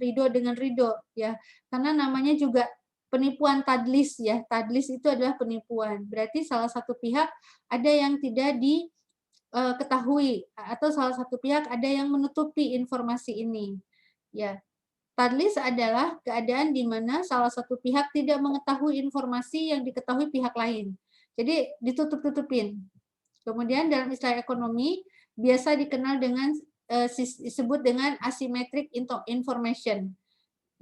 ridho dengan ridho ya. Karena namanya juga penipuan tadlis ya. Tadlis itu adalah penipuan. Berarti salah satu pihak ada yang tidak diketahui atau salah satu pihak ada yang menutupi informasi ini. Ya. Tadlis adalah keadaan di mana salah satu pihak tidak mengetahui informasi yang diketahui pihak lain. Jadi ditutup-tutupin. Kemudian dalam istilah ekonomi biasa dikenal dengan disebut dengan asymmetric information.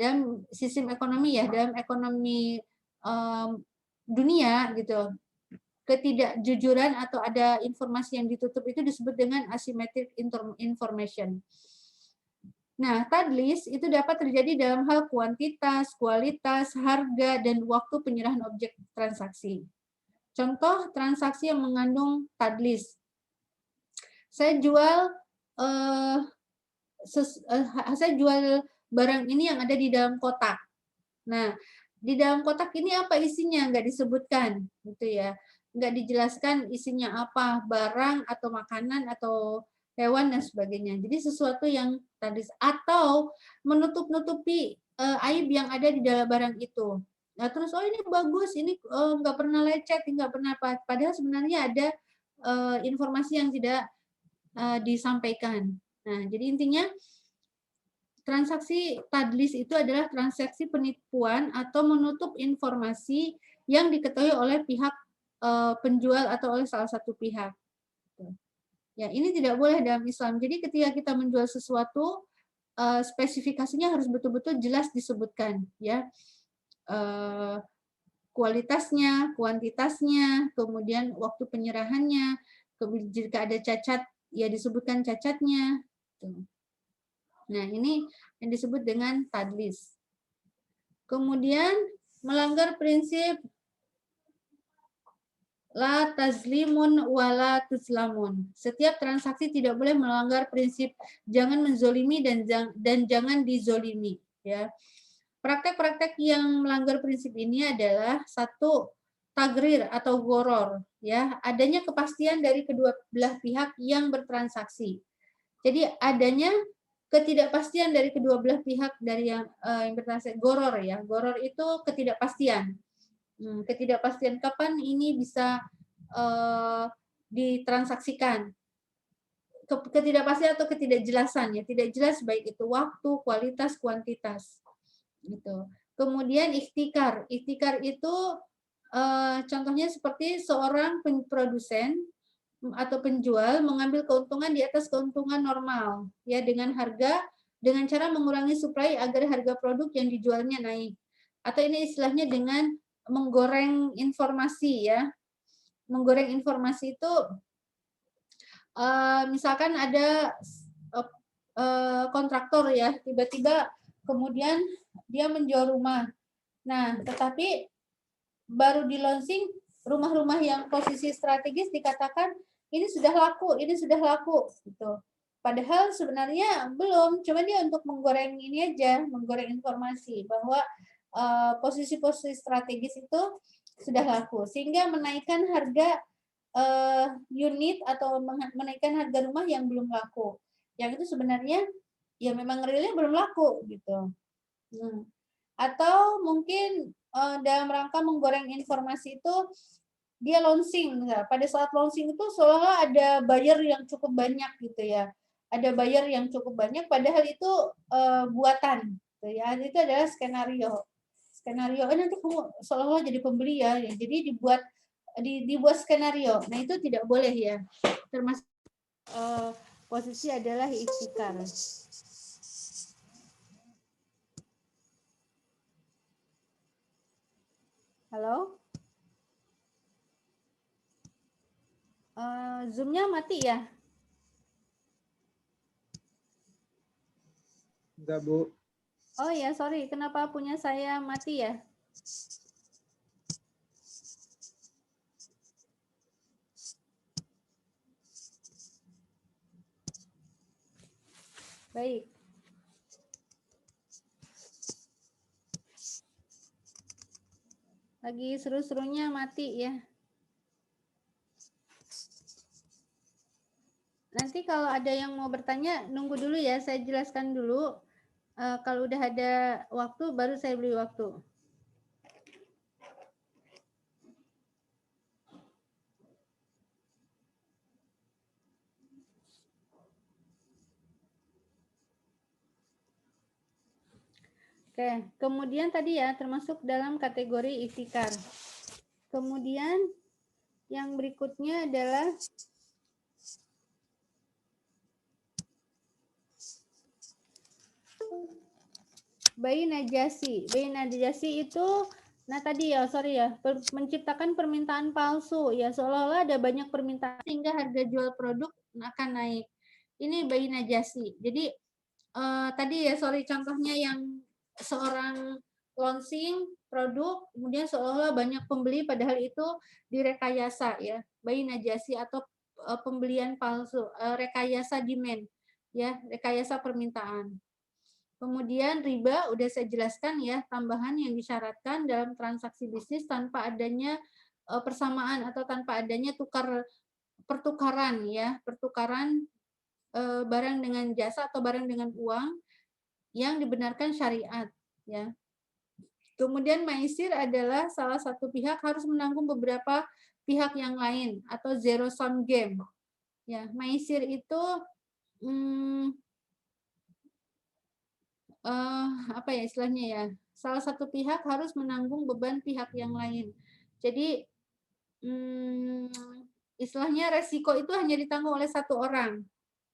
Dalam sistem ekonomi ya, dalam ekonomi dunia gitu, ketidakjujuran atau ada informasi yang ditutup itu disebut dengan asymmetric information. Nah, tadlis itu dapat terjadi dalam hal kuantitas, kualitas, harga, dan waktu penyerahan objek transaksi. Contoh transaksi yang mengandung tadlis. Saya jual barang ini yang ada di dalam kotak. Nah, di dalam kotak ini apa isinya? Nggak disebutkan, gitu ya. Nggak dijelaskan isinya apa, barang atau makanan atau hewan dan sebagainya. Jadi sesuatu yang tadlis atau menutup-nutupi aib yang ada di dalam barang itu. Nah, terus oh ini bagus, ini nggak pernah lecet, nggak pernah apa. Padahal sebenarnya ada informasi yang tidak disampaikan. Nah, jadi intinya transaksi tadlis itu adalah transaksi penipuan atau menutup informasi yang diketahui oleh pihak penjual atau oleh salah satu pihak. Ya, ini tidak boleh dalam Islam. Jadi ketika kita menjual sesuatu, spesifikasinya harus betul-betul jelas disebutkan, ya. Kualitasnya, kuantitasnya, kemudian waktu penyerahannya, jika ada cacat, ya disebutkan cacatnya. Nah, ini yang disebut dengan tadlis. Kemudian melanggar prinsip la tazlimun wala tuzlamun. Setiap transaksi tidak boleh melanggar prinsip jangan menzolimi dan jangan dizolimi. Ya. Praktek-praktek yang melanggar prinsip ini adalah satu, tagrir atau goror. Ya, adanya kepastian dari kedua belah pihak yang bertransaksi. Jadi adanya ketidakpastian dari kedua belah pihak dari yang bertransaksi. Goror ya, goror itu ketidakpastian. Ketidakpastian kapan ini bisa ditransaksikan, ketidakpastian atau ketidakjelasan ya, tidak jelas baik itu waktu, kualitas, kuantitas gitu. Kemudian ikhtikar itu contohnya seperti seorang produsen atau penjual mengambil keuntungan di atas keuntungan normal ya dengan cara mengurangi suplai agar harga produk yang dijualnya naik. Atau ini istilahnya dengan menggoreng informasi ya. Menggoreng informasi itu misalkan ada kontraktor ya, tiba-tiba kemudian dia menjual rumah. Nah, tetapi baru di launching rumah-rumah yang posisi strategis dikatakan ini sudah laku gitu. Padahal sebenarnya belum, cuma dia untuk menggoreng ini aja, menggoreng informasi bahwa posisi-posisi strategis itu sudah laku, sehingga menaikkan harga unit atau menaikkan harga rumah yang belum laku. Yang itu sebenarnya ya memang realnya belum laku gitu. Atau mungkin dalam rangka menggoreng informasi itu dia launching, pada saat launching itu seolah ada buyer yang cukup banyak gitu ya. Ada buyer yang cukup banyak padahal itu buatan gitu ya. Itu adalah skenario. Nanti kamu seolah-olah jadi pembeli ya. Jadi dibuat skenario. Nah, itu tidak boleh ya. Termasuk posisi adalah ikhtikar. Halo? Zoom-nya mati ya? Enggak, Bu. Oh ya, sorry. Kenapa punya saya mati ya? Baik. Lagi seru-serunya mati ya. Nanti kalau ada yang mau bertanya, nunggu dulu ya. Saya jelaskan dulu Kalau udah ada waktu baru saya beri waktu. Oke, kemudian tadi ya termasuk dalam kategori ihtikar. Kemudian yang berikutnya adalah bayi najasi. Bayi najasi itu, nah tadi ya, sorry ya, menciptakan permintaan palsu ya, seolah-olah ada banyak permintaan sehingga harga jual produk akan naik. Ini bayi najasi. Jadi tadi ya, sorry, contohnya yang seorang launching produk, kemudian seolah-olah banyak pembeli, padahal itu direkayasa ya, bayi najasi atau pembelian palsu, rekayasa demand, ya, rekayasa permintaan. Kemudian riba udah saya jelaskan ya, tambahan yang disyaratkan dalam transaksi bisnis tanpa adanya persamaan atau tanpa adanya pertukaran ya, pertukaran barang dengan jasa atau barang dengan uang yang dibenarkan syariat ya. Kemudian maisir adalah salah satu pihak harus menanggung beberapa pihak yang lain atau zero sum game. Ya, maisir itu apa ya istilahnya ya? Salah satu pihak harus menanggung beban pihak yang lain. Jadi istilahnya resiko itu hanya ditanggung oleh satu orang,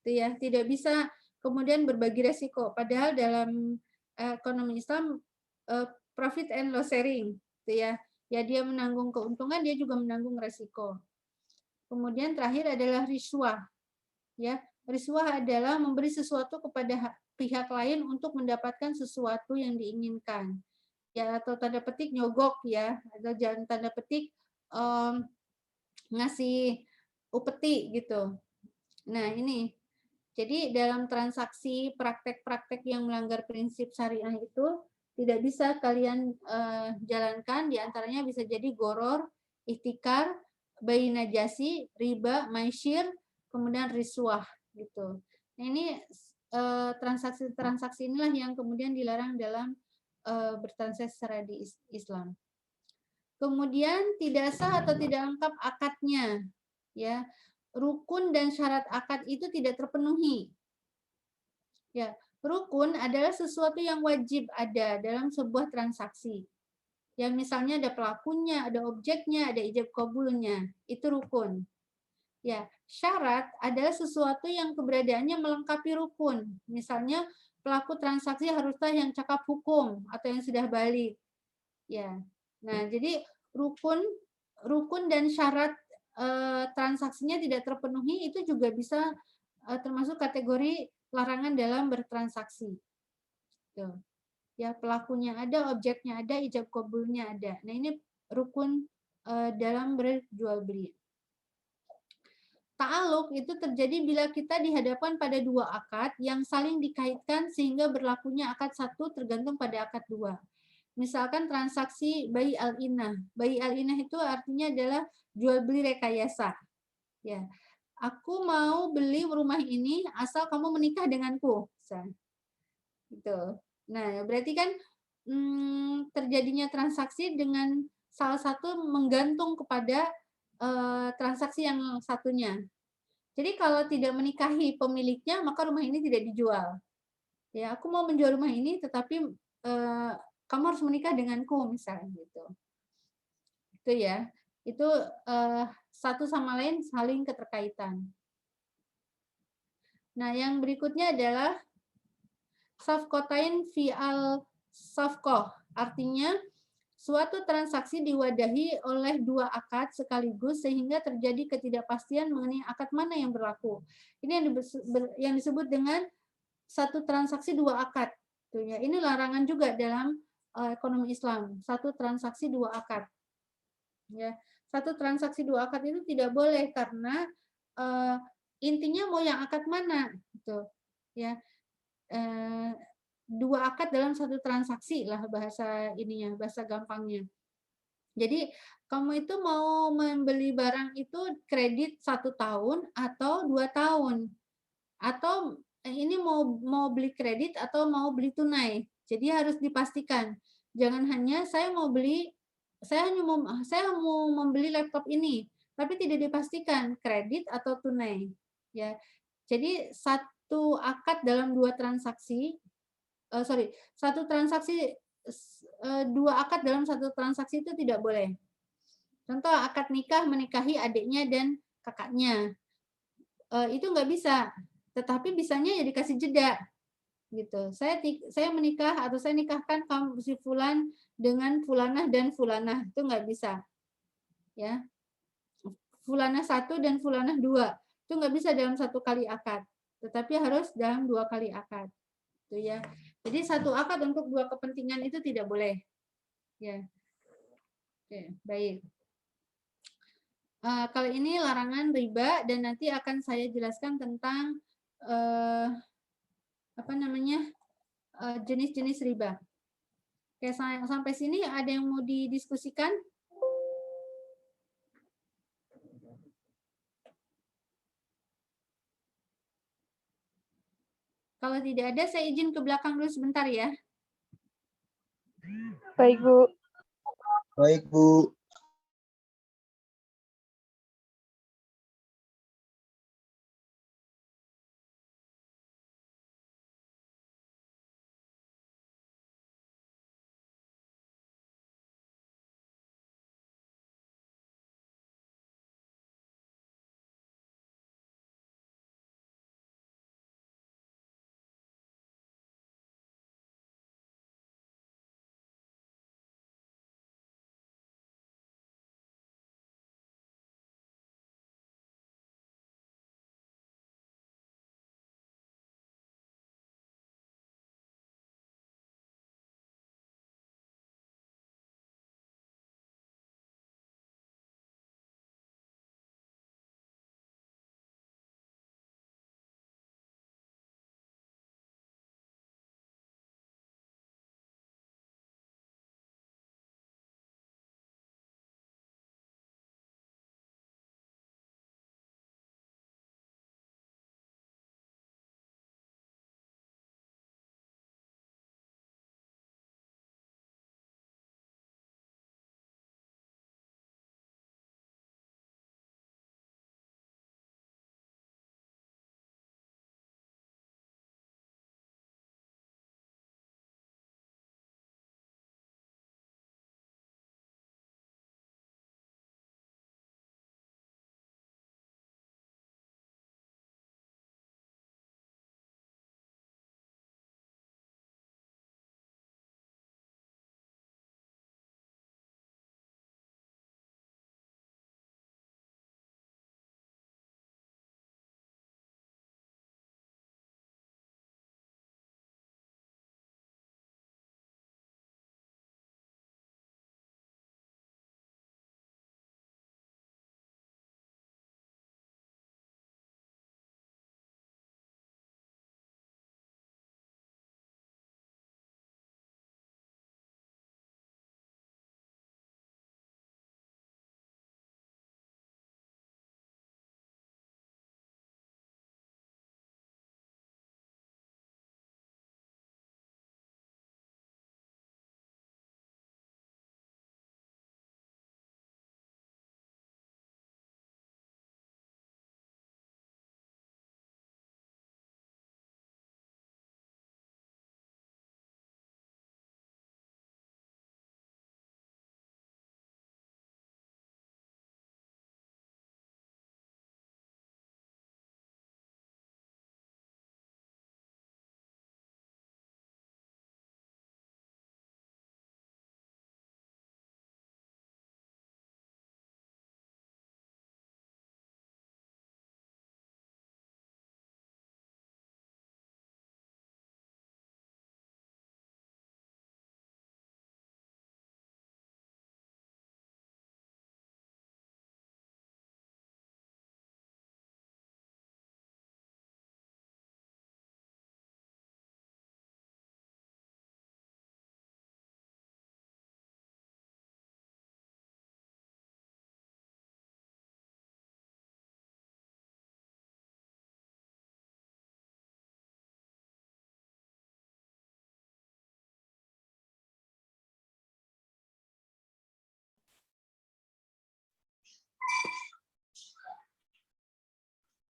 gitu ya. Tidak bisa kemudian berbagi resiko. Padahal dalam ekonomi Islam profit and loss sharing, gitu ya. Ya dia menanggung keuntungan, dia juga menanggung resiko. Kemudian terakhir adalah riswah, ya. Riswah adalah memberi sesuatu kepada pihak lain untuk mendapatkan sesuatu yang diinginkan. Ya, atau tanda petik nyogok ya, atau jangan tanda petik ngasih upeti gitu. Nah, ini. Jadi dalam transaksi praktek-praktek yang melanggar prinsip syariah itu tidak bisa kalian jalankan, diantaranya bisa jadi goror, ihtikar, bayi najasi, riba, maisir, kemudian riswah gitu. Nah, ini transaksi-transaksi inilah yang kemudian dilarang dalam bertransaksi secara di Islam. Kemudian tidak sah atau tidak lengkap akadnya, ya. Rukun dan syarat akad itu tidak terpenuhi. Ya, rukun adalah sesuatu yang wajib ada dalam sebuah transaksi. Yang misalnya ada pelakunya, ada objeknya, ada ijab kabulnya. Itu rukun. Ya, syarat adalah sesuatu yang keberadaannya melengkapi rukun. Misalnya pelaku transaksi haruslah yang cakap hukum atau yang sudah balik. Ya. Nah, jadi rukun dan syarat transaksinya tidak terpenuhi itu juga bisa termasuk kategori larangan dalam bertransaksi. Tuh. Ya, pelakunya ada, objeknya ada, ijab kabulnya ada. Nah, ini rukun dalam berjual beli. Ta'aluk itu terjadi bila kita dihadapkan pada dua akad yang saling dikaitkan sehingga berlakunya akad satu tergantung pada akad dua. Misalkan transaksi bayi al-inah. Bayi al-inah itu artinya adalah jual beli rekayasa. Ya. Aku mau beli rumah ini asal kamu menikah denganku. Gitu. Nah, berarti kan terjadinya transaksi dengan salah satu menggantung kepada transaksi yang satunya. Jadi kalau tidak menikahi pemiliknya, maka rumah ini tidak dijual. Ya, aku mau menjual rumah ini, tetapi kamu harus menikah denganku, misalnya gitu. Itu ya. Itu satu sama lain saling keterkaitan. Nah, yang berikutnya adalah safkotain fi al safkoh. Artinya suatu transaksi diwadahi oleh dua akad sekaligus sehingga terjadi ketidakpastian mengenai akad mana yang berlaku. Ini yang disebut dengan satu transaksi dua akad. Ini larangan juga dalam ekonomi Islam. Satu transaksi dua akad. Ya, satu transaksi dua akad itu tidak boleh karena intinya mau yang akad mana, gitu. Ya, dua akad dalam satu transaksi lah bahasa ininya, bahasa gampangnya. Jadi kamu itu mau membeli barang itu kredit 1 tahun atau 2 tahun, atau ini mau beli kredit atau mau beli tunai. Jadi harus dipastikan. Jangan hanya saya mau membeli laptop ini, tapi tidak dipastikan kredit atau tunai. Ya. Jadi satu akad dalam dua transaksi, satu transaksi dua akad dalam satu transaksi itu tidak boleh. Contoh akad nikah menikahi adiknya dan kakaknya. Itu nggak bisa, tetapi bisanya ya dikasih jeda gitu. Saya menikah atau saya nikahkan kamu si fulan dengan fulanah dan fulanah, itu nggak bisa. Ya. Fulanah 1 dan fulanah 2, itu nggak bisa dalam satu kali akad, tetapi harus dalam 2 kali akad. Itu ya. Jadi satu akad untuk dua kepentingan itu tidak boleh. Ya. Oke, baik. Kalau ini larangan riba dan nanti akan saya jelaskan tentang jenis-jenis riba. Oke, sampai sini ada yang mau didiskusikan? Kalau tidak ada, saya izin ke belakang dulu sebentar ya. Baik, Bu. Baik, Bu.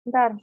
Bentar.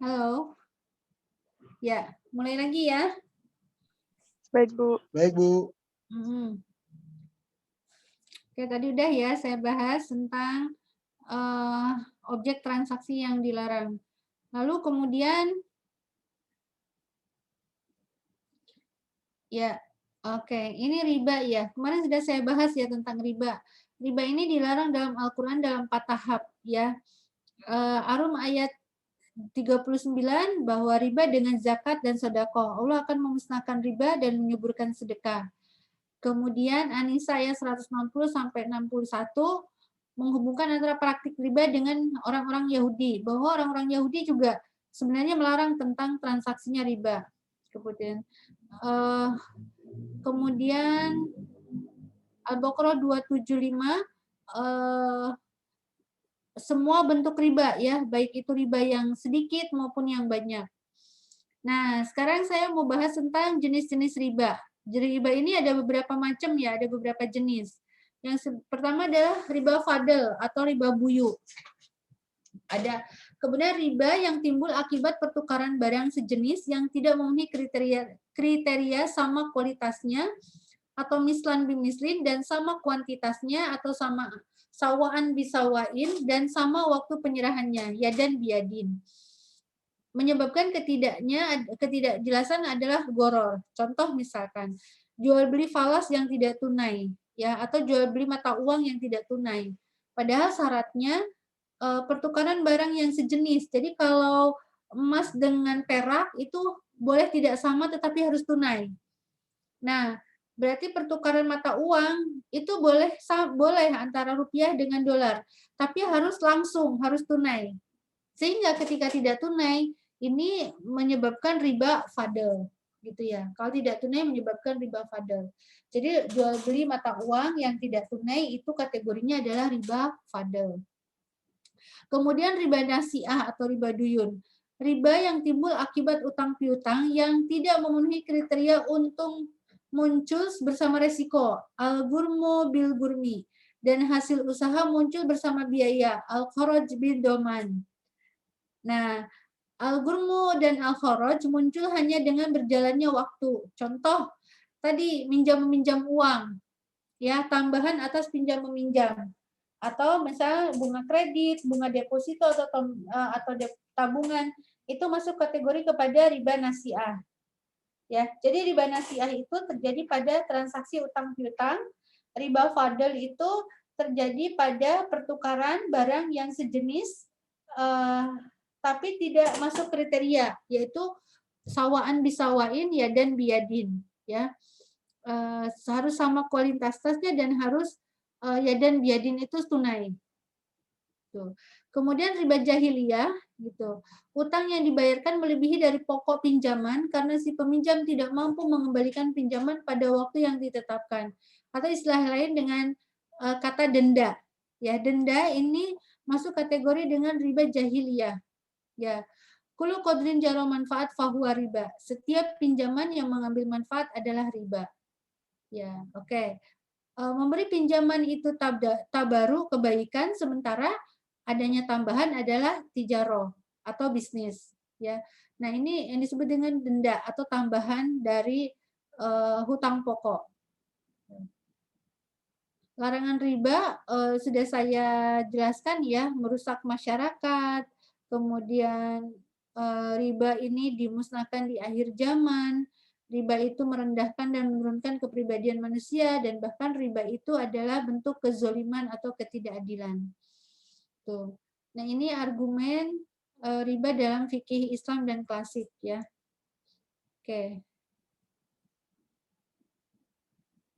Halo. Ya, mulai lagi ya. Baik, Bu. Baik, Bu. Oke, tadi udah ya saya bahas tentang objek transaksi yang dilarang. Lalu kemudian ya, oke, ini riba ya. Kemarin sudah saya bahas ya tentang riba. Riba ini dilarang dalam Al-Qur'an dalam 4 tahap ya. Arum ayat 39 bahwa riba dengan zakat dan sedekah. Allah akan memusnahkan riba dan menyuburkan sedekah. Kemudian An-Nisa ayat 160 sampai 61 menghubungkan antara praktik riba dengan orang-orang Yahudi, bahwa orang-orang Yahudi juga sebenarnya melarang tentang transaksinya riba. Kemudian Al-Baqarah 275 semua bentuk riba ya, baik itu riba yang sedikit maupun yang banyak. Nah, sekarang saya mau bahas tentang jenis-jenis riba. Jadi riba ini ada beberapa macam ya, ada beberapa jenis. Yang pertama adalah riba fadl atau riba buyu. Ada kemudian riba yang timbul akibat pertukaran barang sejenis yang tidak memenuhi kriteria sama kualitasnya atau mislan bimislin dan sama kuantitasnya atau sama sawaan bisawain dan sama waktu penyerahannya yadan biadin. Menyebabkan ketidakjelasan adalah goror. Contoh misalkan jual beli falas yang tidak tunai ya atau jual beli mata uang yang tidak tunai. Padahal syaratnya pertukaran barang yang sejenis. Jadi kalau emas dengan perak itu boleh tidak sama tetapi harus tunai. Nah, berarti pertukaran mata uang itu boleh antara rupiah dengan dolar, tapi harus langsung, harus tunai. Sehingga ketika tidak tunai, ini menyebabkan riba fadl, gitu ya. Kalau tidak tunai menyebabkan riba fadl. Jadi jual beli mata uang yang tidak tunai itu kategorinya adalah riba fadl. Kemudian riba nasi'ah atau riba duyun. Riba yang timbul akibat utang piutang yang tidak memenuhi kriteria untung muncul bersama resiko, al-gurmu bil gurmi, dan hasil usaha muncul bersama biaya, al-kharaj bil doman. Nah, al-gurmu dan al-kharaj muncul hanya dengan berjalannya waktu. Contoh, tadi minjam-meminjam uang, ya tambahan atas pinjam meminjam. Atau misalnya bunga kredit, bunga deposito atau tabungan, itu masuk kategori kepada riba nasi'ah. Ya, jadi riba nasi'ah itu terjadi pada transaksi utang piutang. Riba fadl itu terjadi pada pertukaran barang yang sejenis tapi tidak masuk kriteria, yaitu sawaan bisawain ya dan biadin, ya. Harus sama kualitasnya dan harus ya dan biadin itu tunai. Tuh. Kemudian riba jahiliyah gitu. Utang yang dibayarkan melebihi dari pokok pinjaman karena si peminjam tidak mampu mengembalikan pinjaman pada waktu yang ditetapkan. Atau istilah lain dengan kata denda. Ya, denda ini masuk kategori dengan riba jahiliyah. Ya. Kullu qadrin jaro manfaat fahuwa riba. Setiap pinjaman yang mengambil manfaat adalah riba. Ya, oke. Memberi pinjaman itu tabaru kebaikan, sementara adanya tambahan adalah tijaroh atau bisnis, ya. Nah, ini yang disebut dengan denda atau tambahan dari hutang pokok. Larangan riba sudah saya jelaskan ya, merusak masyarakat, kemudian riba ini dimusnahkan di akhir zaman, riba itu merendahkan dan menurunkan kepribadian manusia, dan bahkan riba itu adalah bentuk kezoliman atau ketidakadilan. Tuh. Nah, ini argumen riba dalam fikih Islam dan klasik ya. Oke.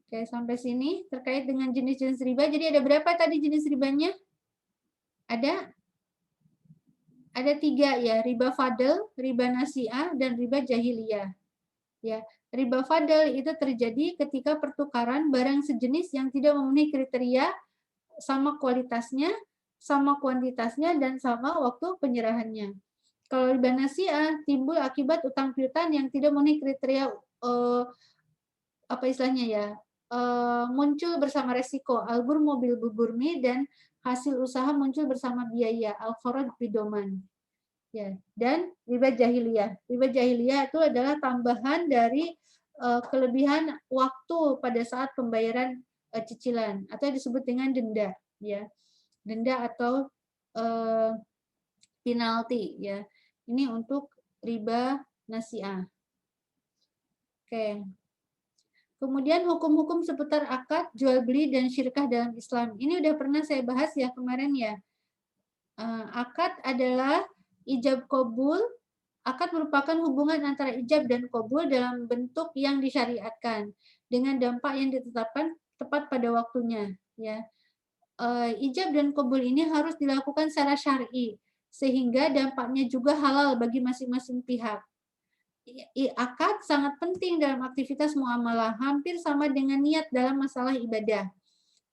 Oke, sampai sini terkait dengan jenis-jenis riba. Jadi ada berapa tadi jenis ribanya? Ada 3 ya, riba fadl, riba nasi'ah, dan riba jahiliyah. Ya, riba fadl itu terjadi ketika pertukaran barang sejenis yang tidak memenuhi kriteria sama kualitasnya, sama kuantitasnya, dan sama waktu penyerahannya. Kalau riba nasi'ah timbul akibat utang piutang yang tidak memenuhi kriteria apa istilahnya ya, muncul bersama resiko, al-ghurmu bil bughurmi, dan hasil usaha muncul bersama biaya, al-kharaj bidoman. Ya, dan riba jahiliyah. Riba jahiliyah itu adalah tambahan dari kelebihan waktu pada saat pembayaran cicilan, atau disebut dengan denda, ya. Denda atau penalti, ya. Ini untuk riba nasi'ah. Oke. Kemudian hukum-hukum seputar akad, jual beli, dan syirkah dalam Islam. Ini udah pernah saya bahas ya kemarin ya. Akad adalah ijab qabul. Akad merupakan hubungan antara ijab dan qabul dalam bentuk yang disyariatkan dengan dampak yang ditetapkan tepat pada waktunya. Ya. Ijab dan qabul ini harus dilakukan secara syar'i sehingga dampaknya juga halal bagi masing-masing pihak. Akad sangat penting dalam aktivitas muamalah, hampir sama dengan niat dalam masalah ibadah.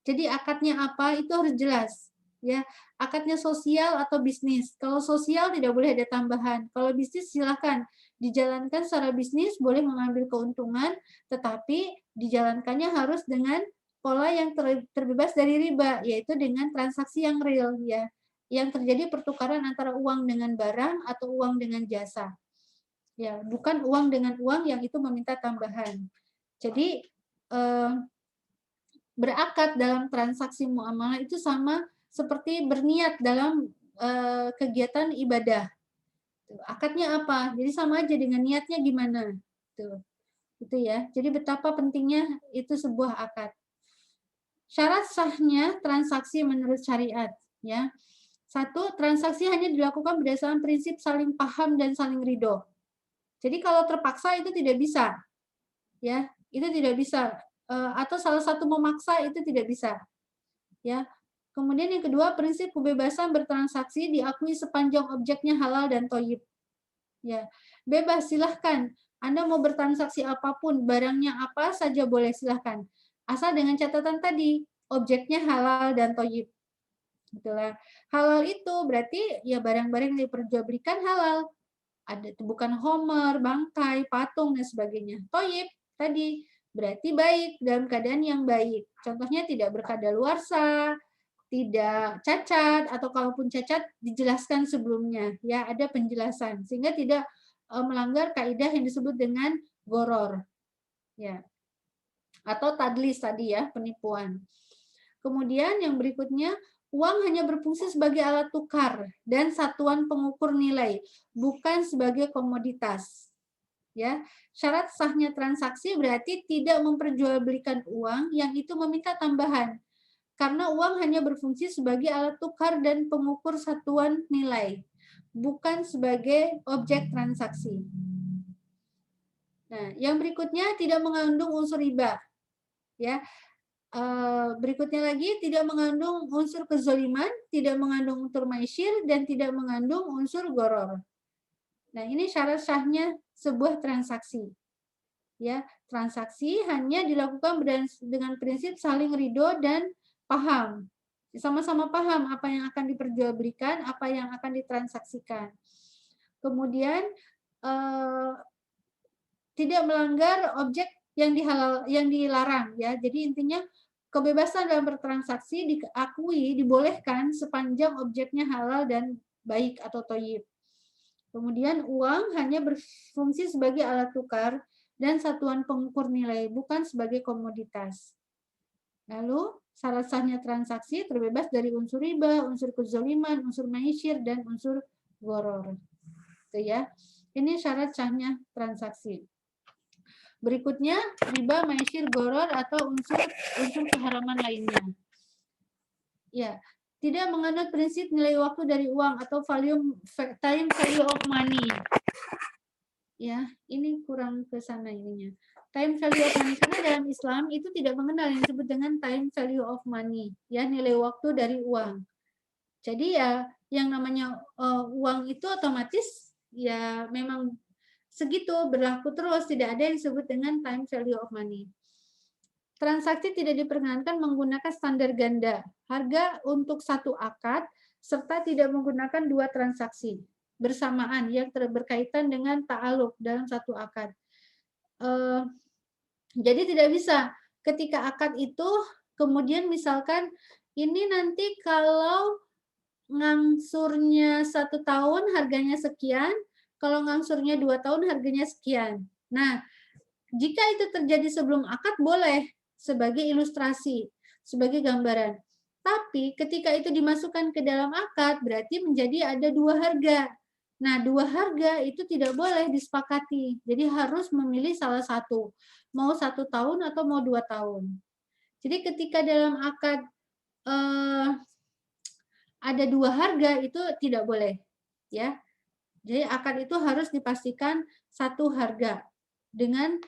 Jadi akadnya apa itu harus jelas, ya. Akadnya sosial atau bisnis. Kalau sosial tidak boleh ada tambahan. Kalau bisnis silakan dijalankan secara bisnis, boleh mengambil keuntungan, tetapi dijalankannya harus dengan pola yang terbebas dari riba, yaitu dengan transaksi yang real, ya. Yang terjadi pertukaran antara uang dengan barang atau uang dengan jasa. Ya, bukan uang dengan uang yang itu meminta tambahan. Jadi berakad dalam transaksi muamalah itu sama seperti berniat dalam kegiatan ibadah. Akadnya apa? Jadi sama aja dengan niatnya gimana. Tuh. Itu ya. Jadi betapa pentingnya itu sebuah akad. Syarat sahnya transaksi menurut syariat, ya. 1, transaksi hanya dilakukan berdasarkan prinsip saling paham dan saling ridho. Jadi kalau terpaksa itu tidak bisa, ya, itu tidak bisa, atau salah satu memaksa itu tidak bisa, ya. Kemudian yang kedua, prinsip kebebasan bertransaksi diakui sepanjang objeknya halal dan thayyib, ya. Bebas, silahkan. Anda mau bertransaksi apapun, barangnya apa saja boleh, silahkan. Asal dengan catatan tadi, objeknya halal dan thayyib. Itulah. Halal itu berarti ya barang-barang yang diperjualbelikan halal. Ada bukan homer, bangkai, patung, dan sebagainya. Thayyib tadi berarti baik, dalam keadaan yang baik. Contohnya tidak berkadaluarsa, tidak cacat, atau kalaupun cacat dijelaskan sebelumnya, ya ada penjelasan sehingga tidak melanggar kaidah yang disebut dengan goror, ya, atau tadlis tadi ya, penipuan. Kemudian yang berikutnya, uang hanya berfungsi sebagai alat tukar dan satuan pengukur nilai, bukan sebagai komoditas. Ya, syarat sahnya transaksi berarti tidak memperjualbelikan uang yang itu meminta tambahan. Karena uang hanya berfungsi sebagai alat tukar dan pengukur satuan nilai, bukan sebagai objek transaksi. Nah, yang berikutnya tidak mengandung unsur riba. Ya, berikutnya lagi tidak mengandung unsur kezaliman, tidak mengandung unsur maisyir, dan tidak mengandung unsur goror. Nah, ini syarat sahnya sebuah transaksi. Ya, transaksi hanya dilakukan dengan prinsip saling ridho dan paham. Sama-sama paham apa yang akan diperjualbelikan, apa yang akan ditransaksikan. Kemudian tidak melanggar objek yang dilarang, ya. Jadi intinya kebebasan dalam bertransaksi diakui, dibolehkan sepanjang objeknya halal dan baik atau thayyib. Kemudian uang hanya berfungsi sebagai alat tukar dan satuan pengukur nilai, bukan sebagai komoditas. Lalu syarat sahnya transaksi terbebas dari unsur riba, unsur kezaliman, unsur maisyir, dan unsur goror. Tuh ya. Ini syarat sahnya transaksi. Berikutnya riba, maisir, goror atau unsur keharaman lainnya. Ya, tidak menganut prinsip nilai waktu dari uang atau time value of money. Ya, ini kurang ke sana ininya. Time value of money, karena dalam Islam itu tidak mengenal yang disebut dengan time value of money, ya, nilai waktu dari uang. Jadi ya yang namanya uang itu otomatis ya memang segitu, berlaku terus, tidak ada yang disebut dengan time value of money. Transaksi tidak diperkenankan menggunakan standar ganda, harga untuk satu akad, serta tidak menggunakan dua transaksi bersamaan yang berkaitan dengan ta'aluk dalam satu akad. Jadi tidak bisa ketika akad itu kemudian misalkan ini nanti kalau ngangsurnya 1 tahun harganya sekian, kalau ngangsurnya 2 tahun harganya sekian. Nah, jika itu terjadi sebelum akad boleh sebagai ilustrasi, sebagai gambaran. Tapi ketika itu dimasukkan ke dalam akad berarti menjadi ada dua harga. Nah, dua harga itu tidak boleh disepakati. Jadi harus memilih salah satu, mau 1 tahun atau mau 2 tahun. Jadi ketika dalam akad ada dua harga itu tidak boleh, ya. Jadi akad itu harus dipastikan satu harga dengan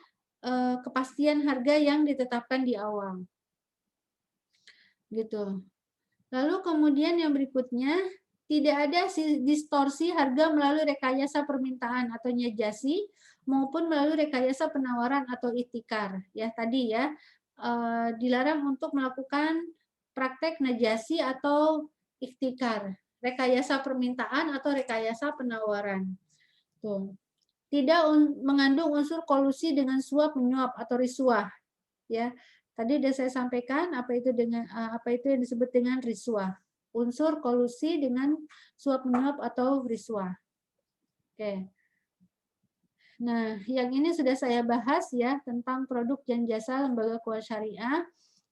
kepastian harga yang ditetapkan di awal. Gitu. Lalu kemudian yang berikutnya, tidak ada distorsi harga melalui rekayasa permintaan atau nyajasi maupun melalui rekayasa penawaran atau ihtikar. Ya, tadi ya, dilarang untuk melakukan praktek najasi atau ihtikar, rekayasa permintaan atau rekayasa penawaran. Tuh. Tidak mengandung unsur kolusi dengan suap menyuap atau risuah. Ya, tadi sudah saya sampaikan apa itu yang disebut dengan risuah. Unsur kolusi dengan suap menyuap atau risuah. Oke. Nah, yang ini sudah saya bahas ya tentang produk dan jasa lembaga keuangan syariah.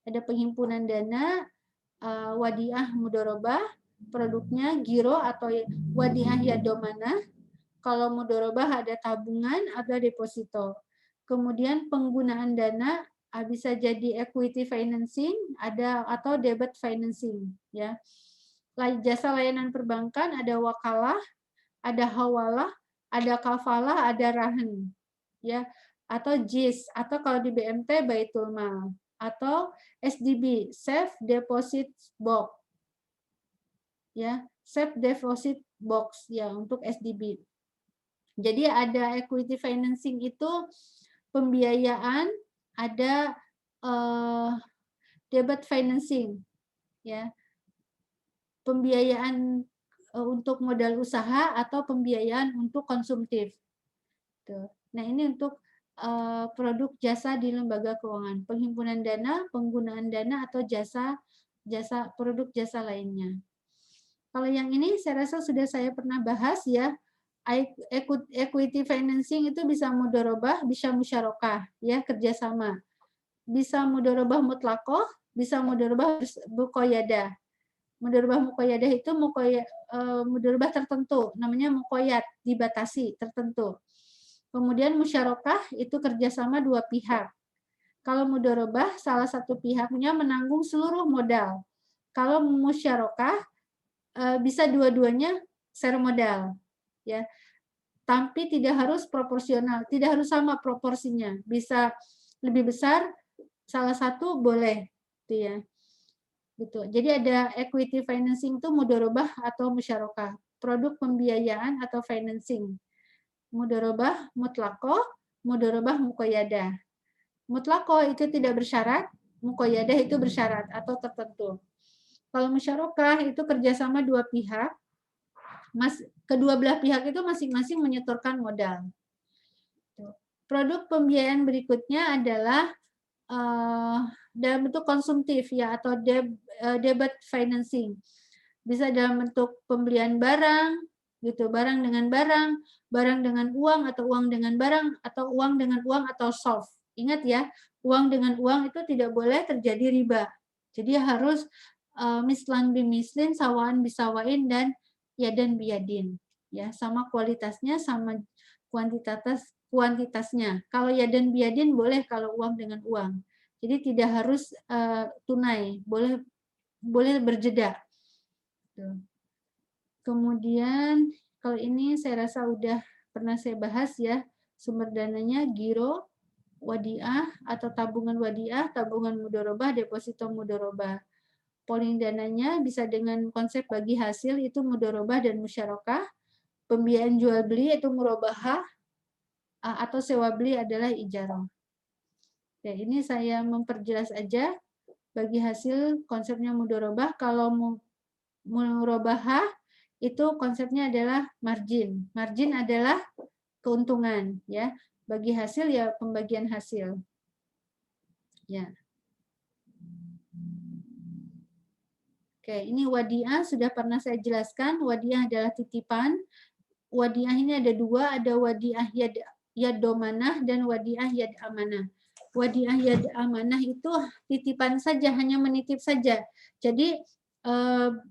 Ada penghimpunan dana, wadiah mudorobah, produknya giro atau wadiah yadomana. Kalau mudorobah ada tabungan, ada deposito. Kemudian penggunaan dana bisa jadi equity financing, ada atau debt financing, ya. Jasa layanan perbankan ada wakalah, ada hawalah, ada kafalah, ada rahan, ya. Atau JIS, atau kalau di BMT Baitul Mal, atau SDB, Safe Deposit Box, ya, Safe Deposit Box, ya, untuk SDB. Jadi ada equity financing itu pembiayaan, ada debt financing, ya, pembiayaan untuk modal usaha atau pembiayaan untuk konsumtif. Tuh. Nah ini untuk produk jasa di lembaga keuangan, penghimpunan dana, penggunaan dana atau produk jasa lainnya. Kalau yang ini saya rasa sudah saya pernah bahas ya. Equity financing itu bisa mudorobah, bisa musyarakah, ya, kerjasama. Bisa mudorobah mutlakoh, bisa mudorobah muqayyadah. Mudorobah muqayyadah itu mudorobah tertentu, namanya muqayyad, dibatasi, tertentu. Kemudian musyarakah itu kerjasama dua pihak. Kalau mudorobah salah satu pihaknya menanggung seluruh modal. Kalau musyarakah bisa dua-duanya share modal, ya. Tapi tidak harus proporsional, tidak harus sama proporsinya. Bisa lebih besar, salah satu boleh, gitu ya. Gitu. Jadi ada equity financing itu mudorobah atau musyarakah, produk pembiayaan atau financing. Mudorobah mutlakoh, mudorobah muqayyadah. Mutlakoh itu tidak bersyarat, muqayyadah itu bersyarat atau tertentu. Kalau musyarakah itu kerjasama dua pihak, kedua belah pihak itu masing-masing menyetorkan modal. Produk pembiayaan berikutnya adalah dalam bentuk konsumtif ya atau debt financing. Bisa dalam bentuk pembelian barang, gitu, barang dengan barang, barang dengan uang atau uang dengan barang atau uang dengan uang atau soft. Ingat ya, uang dengan uang itu tidak boleh terjadi riba. Jadi harus mislan bimislin, sawaan bisawain dan yadan biyadin. ya, sama kualitasnya, sama kuantitasnya. Kalau yadan biadin boleh kalau uang dengan uang. Jadi tidak harus tunai, boleh berjeda. Kemudian kalau ini saya rasa udah pernah saya bahas ya, sumber dananya giro, wadiah atau tabungan wadiah, tabungan mudharabah, deposito mudharabah. Polling dananya bisa dengan konsep bagi hasil itu mudharabah dan musyarakah. Pembiayaan jual beli itu murabahah atau sewa beli adalah ijarah. Ya, ini saya memperjelas aja bagi hasil konsepnya mudharabah. Kalau murabahah itu konsepnya adalah margin. Margin adalah keuntungan ya. Bagi hasil ya pembagian hasil. Ya. Oke, ini wadiah sudah pernah saya jelaskan. Wadiah adalah titipan. Wadiah ini ada dua, ada wadiah yad domanah dan wadiah yad amanah. Wadiah yad amanah itu titipan saja, hanya menitip saja. Jadi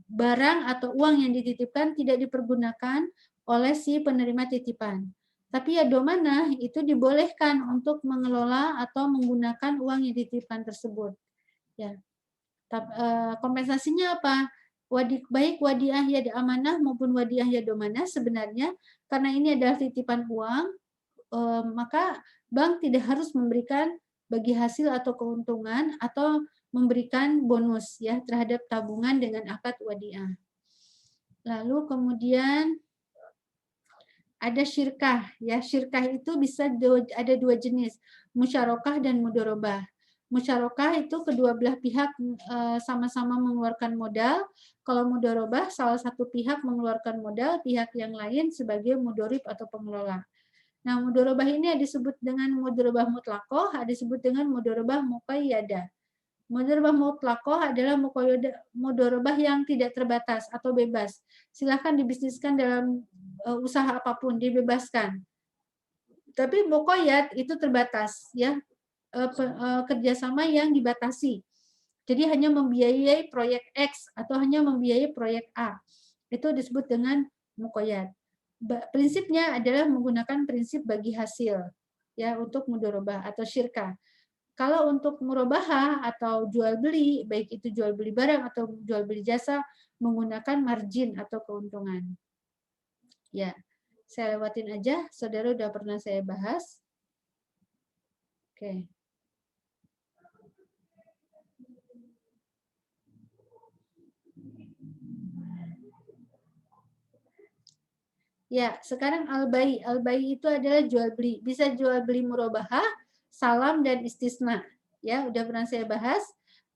barang atau uang yang dititipkan tidak dipergunakan oleh si penerima titipan. Tapi yad domanah itu dibolehkan untuk mengelola atau menggunakan uang yang dititipkan tersebut. Ya. Kompensasinya apa? Baik wadiah yad amanah maupun wadiah yad domanah sebenarnya karena ini adalah titipan uang, maka bank tidak harus memberikan bagi hasil atau keuntungan atau memberikan bonus ya terhadap tabungan dengan akad wadiah. Lalu kemudian ada syirkah ya, syirkah itu bisa ada dua jenis, musyarakah dan mudharabah. Musyarakah itu kedua belah pihak sama-sama mengeluarkan modal. Kalau mudharabah salah satu pihak mengeluarkan modal, pihak yang lain sebagai mudharib atau pengelola. Nah, mudharabah ini disebut dengan mudharabah mutlaqah, disebut dengan mudharabah muqayyadah. Mudharabah mutlaqah adalah mudharabah yang tidak terbatas atau bebas. Silakan dibisniskan dalam usaha apapun, dibebaskan. Tapi muqayyad itu terbatas ya. Kerjasama yang dibatasi. Jadi hanya membiayai proyek X atau hanya membiayai proyek A. Itu disebut dengan muqayyad. Prinsipnya adalah menggunakan prinsip bagi hasil ya untuk mudharabah atau syirkah. Kalau untuk murabahah atau jual beli, baik itu jual beli barang atau jual beli jasa, menggunakan margin atau keuntungan. Ya, saya lewatin aja. Saudara udah pernah saya bahas. Oke. Ya, sekarang al-bai. Al-bai itu adalah jual beli. Bisa jual beli murabahah, salam dan istisna. Ya, udah pernah saya bahas.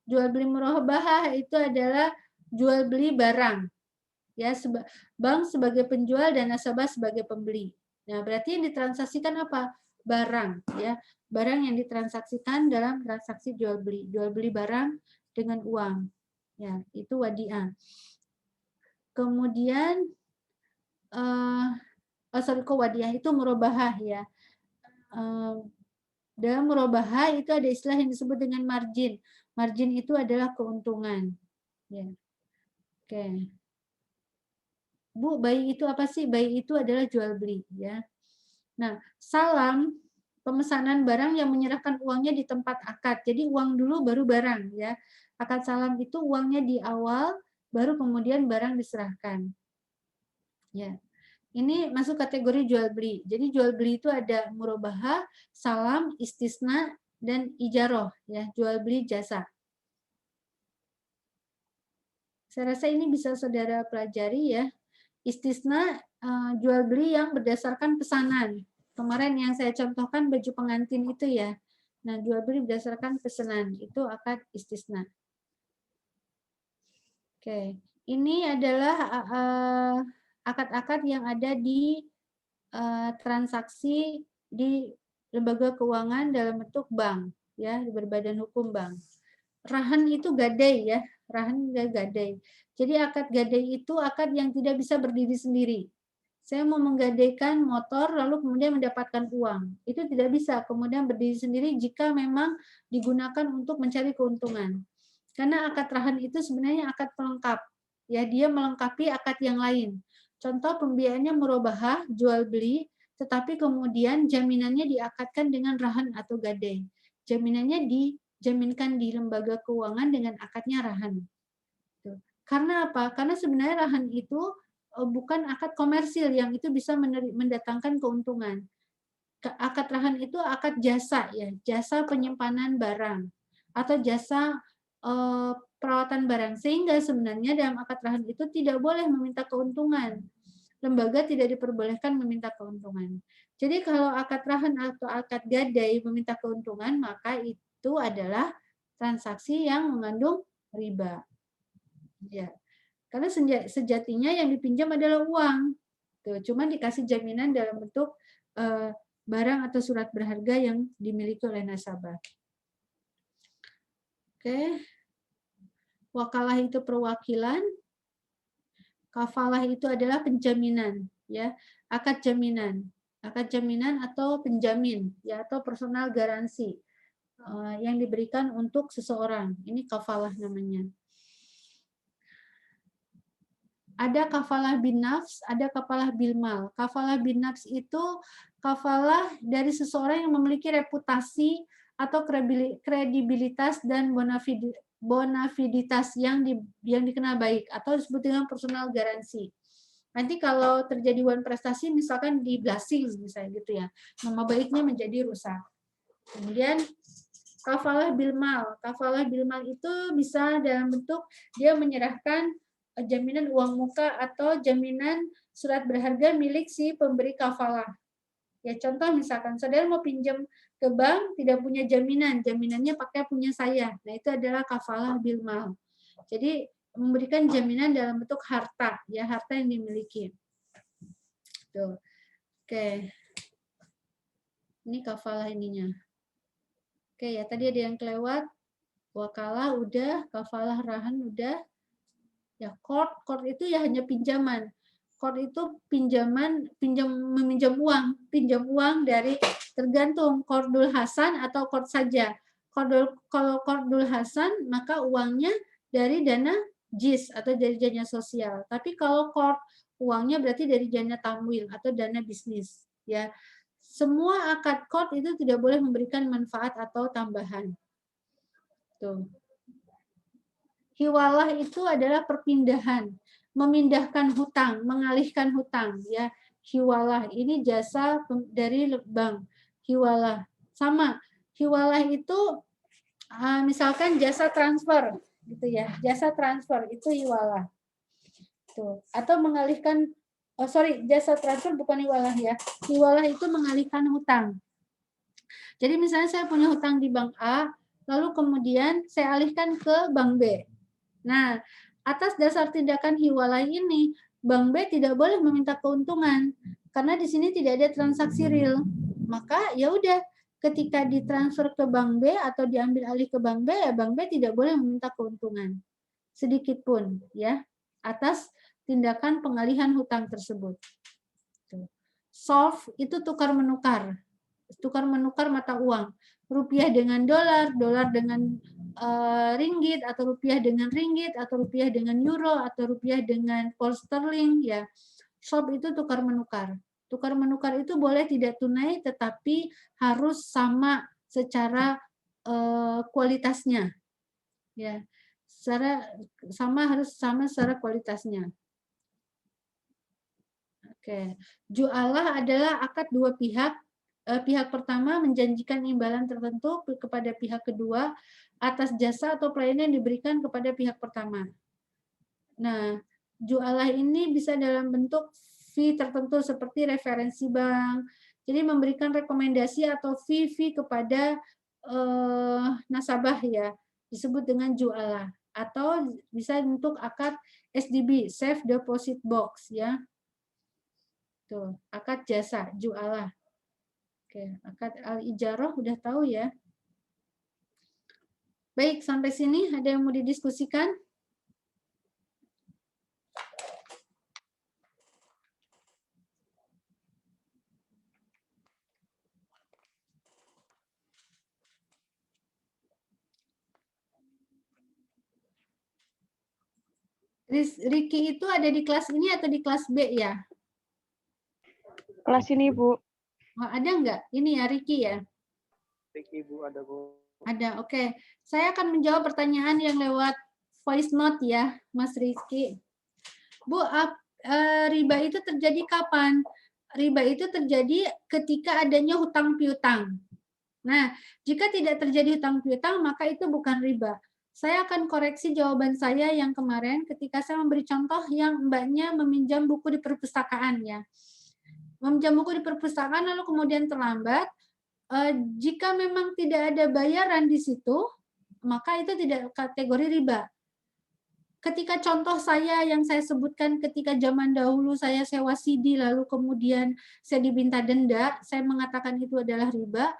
Jual beli murabahah itu adalah jual beli barang. Ya, bank sebagai penjual dan nasabah sebagai pembeli. Nah, berarti yang ditransaksikan apa? Barang, ya. Barang yang ditransaksikan dalam transaksi jual beli. Jual beli barang dengan uang. Ya, itu wadiah. Kemudian wadiah itu murabahah ya. Dalam murabahah itu ada istilah yang disebut dengan margin. Margin itu adalah keuntungan. Ya. Oke. Bu, bayi itu apa sih? Bayi itu adalah jual beli ya. Nah, salam pemesanan barang yang menyerahkan uangnya di tempat akad. Jadi uang dulu baru barang ya. Akad salam itu uangnya di awal baru kemudian barang diserahkan. Ya. Ini masuk kategori jual beli. Jadi jual beli itu ada murabahah, salam, istisna, dan ijaroh, ya, jual beli jasa. Saya rasa ini bisa saudara pelajari ya. Istisna jual beli yang berdasarkan pesanan. Kemarin yang saya contohkan baju pengantin itu ya. Nah, jual beli berdasarkan pesanan itu akad istisna. Oke, ini adalah akad-akad yang ada di transaksi di lembaga keuangan dalam bentuk bank, ya, berbadan hukum bank. Rahan itu gadai ya, rahan gadai. Jadi akad gadai itu akad yang tidak bisa berdiri sendiri. Saya mau menggadaikan motor lalu kemudian mendapatkan uang. Itu tidak bisa kemudian berdiri sendiri jika memang digunakan untuk mencari keuntungan. Karena akad rahan itu sebenarnya akad pelengkap. Ya, dia melengkapi akad yang lain. Contoh pembiayaannya murabahah, jual beli, tetapi kemudian jaminannya diakadkan dengan rahan atau gadai. Jaminannya dijaminkan di lembaga keuangan dengan akadnya rahan. Karena apa? Karena sebenarnya rahan itu bukan akad komersil yang itu bisa mendatangkan keuntungan. Akad rahan itu akad jasa ya, jasa penyimpanan barang atau jasa perawatan barang. Sehingga sebenarnya dalam akad rahan itu tidak boleh meminta keuntungan. Lembaga tidak diperbolehkan meminta keuntungan. Jadi kalau akad rahan atau akad gadai meminta keuntungan, maka itu adalah transaksi yang mengandung riba. Ya. Karena sejatinya yang dipinjam adalah uang. Tuh, cuma dikasih jaminan dalam bentuk barang atau surat berharga yang dimiliki oleh nasabah. Oke. Wakalah itu perwakilan. Kafalah itu adalah penjaminan, ya. Akad jaminan atau penjamin, ya, atau personal garansi yang diberikan untuk seseorang. Ini kafalah namanya. Ada kafalah bin nafs, ada kafalah bil mal. Kafalah bin nafs itu kafalah dari seseorang yang memiliki reputasi atau kredibilitas dan bonafiditas yang dikenal baik atau disebut dengan personal garansi. Nanti kalau terjadi wan prestasi misalkan di blasing misalnya gitu ya, nama baiknya menjadi rusak. Kemudian kafalah bil mal. Kafalah bil mal itu bisa dalam bentuk dia menyerahkan jaminan uang muka atau jaminan surat berharga milik si pemberi kafalah. Ya contoh misalkan saudara mau pinjam ke bank tidak punya jaminan, jaminannya pakai punya saya. Nah itu adalah kafalah bil mal. Jadi memberikan jaminan dalam bentuk harta, ya harta yang dimiliki. Tuh. Oke. Ini kafalah ininya. Oke ya tadi ada yang kelewat. Wakalah udah, kafalah rahan udah. Ya, qard itu ya hanya pinjaman. Qard itu meminjam uang dari tergantung qardul hasan atau qard saja. Kalau qardul hasan maka uangnya dari dana JIS atau dari dana sosial. Tapi kalau qard uangnya berarti dari dana tamwil atau dana bisnis, ya. Semua akad qard itu tidak boleh memberikan manfaat atau tambahan. Tuh. Hiwalah itu adalah perpindahan, memindahkan hutang, mengalihkan hutang, ya. Hiwalah ini jasa dari bank. Hiwalah sama. Hiwalah itu misalkan jasa transfer, gitu ya. Jasa transfer itu hiwalah. Tuh. Atau mengalihkan, jasa transfer bukan hiwalah ya. Hiwalah itu mengalihkan hutang. Jadi misalnya saya punya hutang di bank A, lalu kemudian saya alihkan ke bank B. Nah, atas dasar tindakan hiwalah ini, Bank B tidak boleh meminta keuntungan karena di sini tidak ada transaksi real. Maka ya udah, ketika ditransfer ke Bank B atau diambil alih ke Bank B, ya Bank B tidak boleh meminta keuntungan sedikit pun, ya, atas tindakan pengalihan hutang tersebut. Solve itu tukar menukar mata uang, rupiah dengan dolar, dolar dengan ringgit atau rupiah dengan ringgit atau rupiah dengan euro atau rupiah dengan pound sterling, ya. Swap itu tukar menukar. Tukar menukar itu boleh tidak tunai tetapi harus sama secara kualitasnya, ya. Harus sama secara kualitasnya. Oke. Jualah adalah akad dua pihak. Pihak pertama menjanjikan imbalan tertentu kepada pihak kedua atas jasa atau pelayanan yang diberikan kepada pihak pertama. Nah, jualah ini bisa dalam bentuk fee tertentu seperti referensi bank. Jadi memberikan rekomendasi atau fee kepada nasabah, ya, disebut dengan jualah. Atau bisa bentuk akad SDB, Safe Deposit Box, ya. Tuh, akad jasa, jualah. Oke, akad al-ijarah udah tahu ya. Baik, sampai sini ada yang mau didiskusikan? Riki itu ada di kelas ini atau di kelas B ya? Kelas ini, Bu. Oh, ada nggak? Ini ya Riki ya? Riki, Bu, ada, Bu. Ada, oke. Saya akan menjawab pertanyaan yang lewat voice note ya, Mas Rizky. Bu, riba itu terjadi kapan? Riba itu terjadi ketika adanya hutang piutang. Nah, jika tidak terjadi hutang piutang, maka itu bukan riba. Saya akan koreksi jawaban saya yang kemarin ketika saya memberi contoh yang mbaknya meminjam buku di perpustakaan ya. Meminjam buku di perpustakaan lalu kemudian terlambat, jika memang tidak ada bayaran di situ, maka itu tidak kategori riba. Ketika contoh saya yang saya sebutkan ketika zaman dahulu saya sewa CD lalu kemudian saya diminta denda, saya mengatakan itu adalah riba,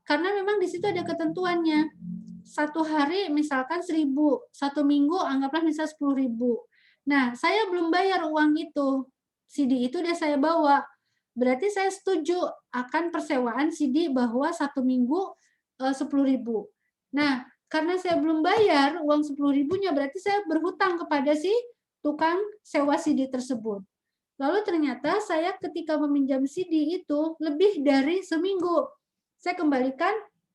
karena memang di situ ada ketentuannya. Satu hari misalkan 1.000, satu minggu anggaplah misal 10.000. Nah, saya belum bayar uang itu. CD itu udah saya bawa. Berarti saya setuju akan persewaan CD bahwa satu minggu 10.000. Nah, karena saya belum bayar uang 10.000-nya, berarti saya berhutang kepada si tukang sewa CD tersebut. Lalu ternyata saya ketika meminjam CD itu lebih dari seminggu. Saya kembalikan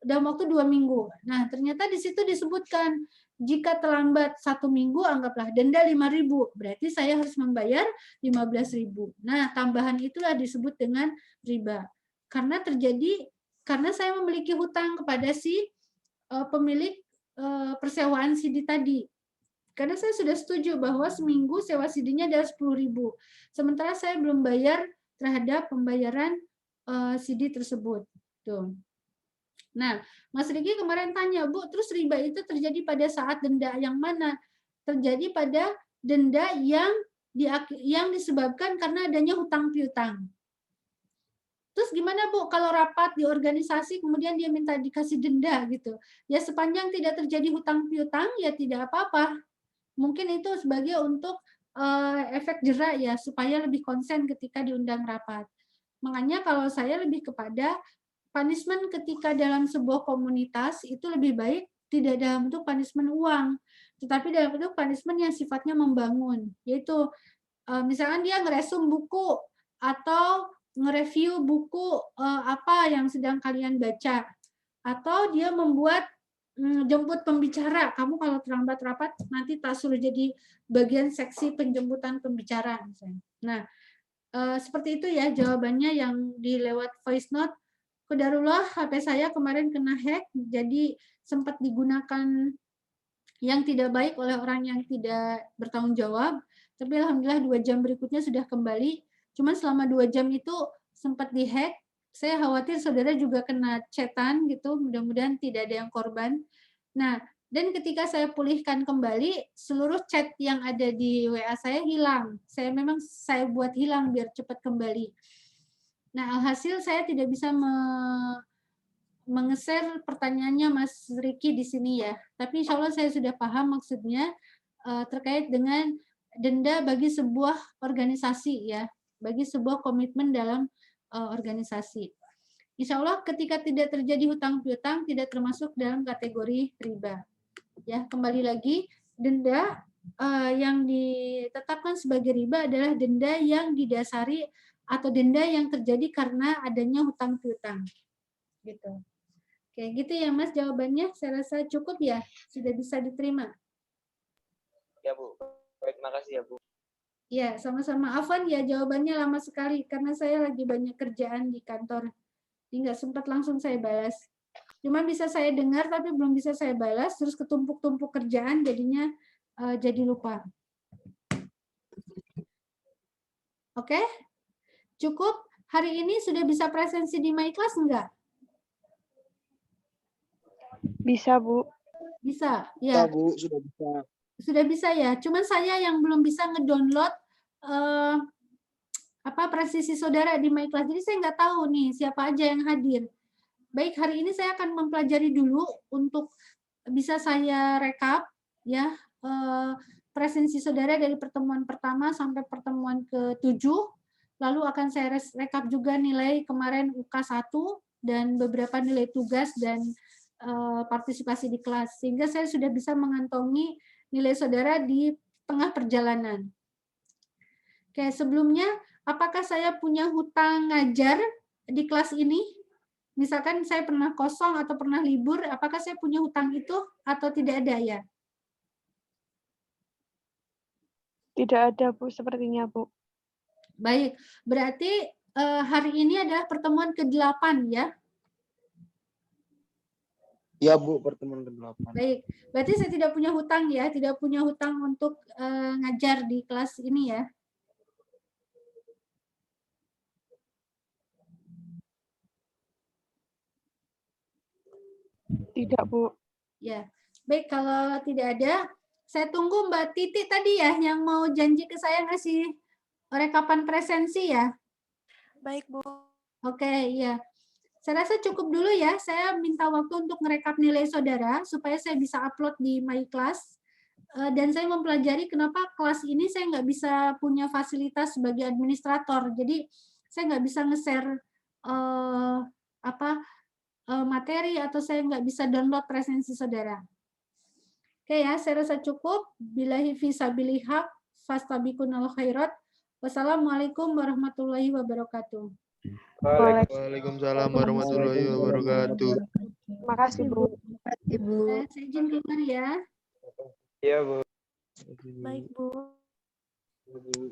dalam waktu 2 minggu. Nah, ternyata di situ disebutkan jika terlambat 1 minggu, anggaplah denda 5.000. Berarti saya harus membayar 15.000. Nah, tambahan itulah disebut dengan riba. Karena saya memiliki hutang kepada si pemilik persewaan CD tadi. Karena saya sudah setuju bahwa seminggu sewa CD-nya adalah 10.000. Sementara saya belum bayar terhadap pembayaran CD tersebut. Tuh. Nah, Mas Riki kemarin tanya, Bu, terus riba itu terjadi pada saat denda yang mana? Terjadi pada denda yang disebabkan karena adanya hutang piutang. Terus gimana Bu kalau rapat di organisasi kemudian dia minta dikasih denda gitu? Ya sepanjang tidak terjadi hutang piutang ya tidak apa-apa. Mungkin itu sebagai untuk efek jerak ya supaya lebih konsen ketika diundang rapat. Makanya kalau saya lebih kepada punishment ketika dalam sebuah komunitas itu lebih baik tidak dalam bentuk punishment uang, tetapi dalam bentuk punishment yang sifatnya membangun, yaitu misalkan dia ngeresum buku atau nge-review buku apa yang sedang kalian baca, atau dia membuat jemput pembicara. Kamu kalau terlambat rapat nanti tak suruh jadi bagian seksi penjemputan pembicara misalnya. Nah, seperti itu ya jawabannya yang di lewat voice note. Qadarullah HP saya kemarin kena hack, jadi sempat digunakan yang tidak baik oleh orang yang tidak bertanggung jawab. Tapi alhamdulillah 2 jam berikutnya sudah kembali. Cuman selama 2 jam itu sempat dihack. Saya khawatir saudara juga kena chatan gitu. Mudah-mudahan tidak ada yang korban. Nah, dan ketika saya pulihkan kembali, seluruh chat yang ada di WA saya hilang. Saya buat hilang biar cepat kembali. Nah, alhasil saya tidak bisa mengeser pertanyaannya Mas Riki di sini ya. Tapi insya Allah saya sudah paham maksudnya terkait dengan denda bagi sebuah organisasi ya, bagi sebuah komitmen dalam organisasi. Insya Allah ketika tidak terjadi hutang piutang tidak termasuk dalam kategori riba. Ya, kembali lagi denda yang ditetapkan sebagai riba adalah denda yang didasari atau denda yang terjadi karena adanya hutang piutang. Gitu. Oke, gitu ya Mas jawabannya. Saya rasa cukup ya, sudah bisa diterima. Ya, Bu. Baik, makasih ya, Bu. Ya, sama-sama. Afwan ya jawabannya lama sekali karena saya lagi banyak kerjaan di kantor. Jadi nggak sempat langsung saya balas. Cuma bisa saya dengar tapi belum bisa saya balas, terus ketumpuk-tumpuk kerjaan jadinya jadi lupa. Oke? Cukup? Hari ini sudah bisa presensi di My Class enggak? Bisa, Bu. Bisa, Ya, ya. Bu, sudah bisa. Sudah bisa ya. Cuman saya yang belum bisa ngedownload presisi saudara di My Class. Jadi saya nggak tahu nih siapa aja yang hadir. Baik, hari ini saya akan mempelajari dulu untuk bisa saya rekap ya presensi saudara dari pertemuan pertama sampai pertemuan ke-7. Lalu akan saya rekap juga nilai kemarin UK1 dan beberapa nilai tugas dan partisipasi di kelas. Sehingga saya sudah bisa mengantongi nilai saudara di tengah perjalanan. Oke, sebelumnya apakah saya punya hutang ngajar di kelas ini? Misalkan saya pernah kosong atau pernah libur, apakah saya punya hutang itu atau tidak ada ya? Tidak ada, Bu, sepertinya, Bu. Baik, berarti hari ini adalah pertemuan ke-8 ya? Iya, Bu, pertemuan ke-8. Baik, berarti saya tidak punya hutang ya, tidak punya hutang untuk ngajar di kelas ini ya. Tidak, Bu. Ya, baik kalau tidak ada, saya tunggu Mbak Titi tadi ya yang mau janji ke saya ngasih rekapan presensi ya. Baik, Bu. Oke, iya. Saya rasa cukup dulu ya. Saya minta waktu untuk merekap nilai saudara supaya saya bisa upload di My Class. Dan saya mempelajari kenapa kelas ini saya nggak bisa punya fasilitas sebagai administrator. Jadi saya nggak bisa nge-share materi atau saya nggak bisa download presensi saudara. Oke ya, saya rasa cukup. Billahi fisabilil haq, fastabiqunal khairat. Wassalamualaikum warahmatullahi wabarakatuh. Waalaikumsalam warahmatullahi wabarakatuh. Terima kasih, Bu. Saya izin keluar ya. Iya, Bu. Baik, Bu. Bu.